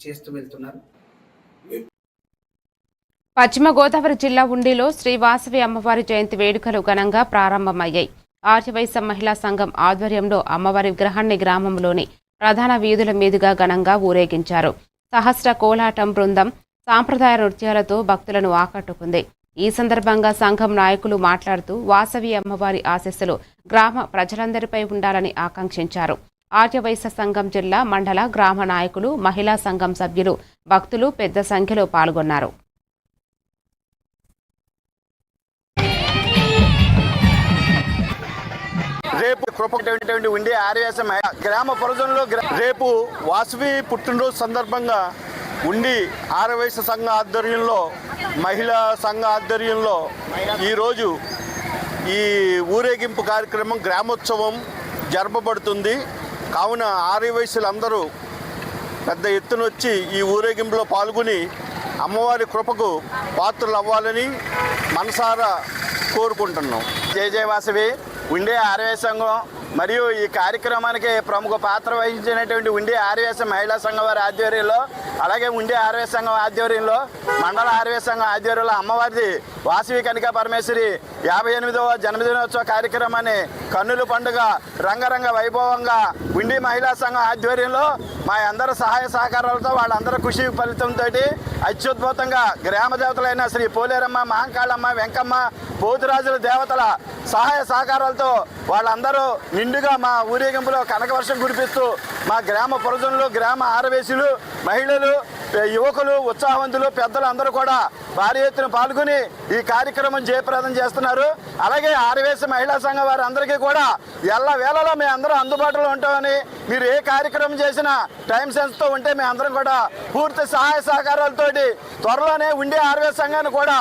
చేస్తూ వెళ్తున్నారు. పశ్చిమ గోదావరి జిల్లా ఉండిలో శ్రీ వాసవి అమ్మవారి జయంతి వేడుకలు ఘనంగా ప్రారంభమయ్యాయి. ఆర్యవైశ్య మహిళా సంఘం ఆధ్వర్యంలో అమ్మవారి విగ్రహాన్ని గ్రామంలోని ప్రధాన వీధుల మీదుగా ఘనంగా ఊరేగించారు. సహస్ర కోలాటం బృందం సాంప్రదాయ నృత్యాలతో భక్తులను ఆకట్టుకుంది. ఈ సందర్భంగా సంఘం నాయకులు మాట్లాడుతూ వాసవి అమ్మవారి ఆశీస్సులు గ్రామ ప్రజలందరిపై ఉండాలని ఆకాంక్షించారు. ఆర్యవైశ్య సంఘం జిల్లా మండల గ్రామ నాయకులు, మహిళా సంఘం సభ్యులు, భక్తులు పెద్ద సంఖ్యలో పాల్గొన్నారు. రేపు కృపటువంటి ఉండే ఆర్యవైశ్య గ్రామ ప్రజల్లో రేపు వాసవి పుట్టినరోజు సందర్భంగా ఉండి ఆర్యవైశ్య సంఘ ఆధ్వర్యంలో, మహిళా సంఘ ఆధ్వర్యంలో ఈరోజు ఈ ఊరేగింపు కార్యక్రమం, గ్రామోత్సవం జరపబడుతుంది. కావున ఆర్యవైశ్యులందరూ పెద్ద ఎత్తున వచ్చి ఈ ఊరేగింపులో పాల్గొని అమ్మవారి కృపకు పాత్రలు అవ్వాలని మనసారా కోరుకుంటున్నాం. జై జై వాసవి. ఉండే ఆర్యవైశ్య సంఘం మరియు ఈ కార్యక్రమానికి ప్రముఖ పాత్ర వహించినటువంటి ఉండే ఆర్యవైశ్య మహిళా సంఘం వారి ఆధ్వర్యంలో, అలాగే ఉండే ఆర్యవైశ్య సంఘం ఆధ్వర్యంలో, మండల ఆర్యవైశ్య సంఘం ఆధ్వర్యంలో అమ్మవారిది వాసవి కనికా పరమేశ్వరి 58వ జన్మదినోత్సవ కార్యక్రమాన్ని కన్నుల పండుగ రంగరంగ వైభవంగా ఉండి మహిళా సంఘం ఆధ్వర్యంలో మా అందరి సహాయ సహకారాలతో, వాళ్ళందరూ కృషి ఫలితంతో అత్యుద్భుతంగా గ్రామ దేవతలైన శ్రీ పోలేరమ్మ, మహంకాళమ్మ, వెంకమ్మ, పోతురాజుల దేవతల సహాయ సహకారాలతో వాళ్ళందరూ నిండుగా మా ఊరేగింపులో కనకవర్షం కురిపిస్తూ మా గ్రామ ప్రజలు, గ్రామ ఆర్యవైశ్యులు, మహిళలు, యువకులు, ఉత్సాహవంతులు, పెద్దలు అందరూ కూడా భారీ ఎత్తున పాల్గొని ఈ కార్యక్రమం జయప్రదం చేస్తున్నారు. అలాగే ఆర్యవైశ్య మహిళా సంఘం వారి అందరికీ కూడా ఎల్ల వేళలో మేము అందరం అందుబాటులో ఉంటామని, మీరు ఏ కార్యక్రమం చేసినా టైం సెన్స్తో ఉంటే మేము అందరం కూడా పూర్తి సహాయ సహకారాలతోటి త్వరలోనే ఉండే ఆర్యవైశ్య సంఘాన్ని కూడా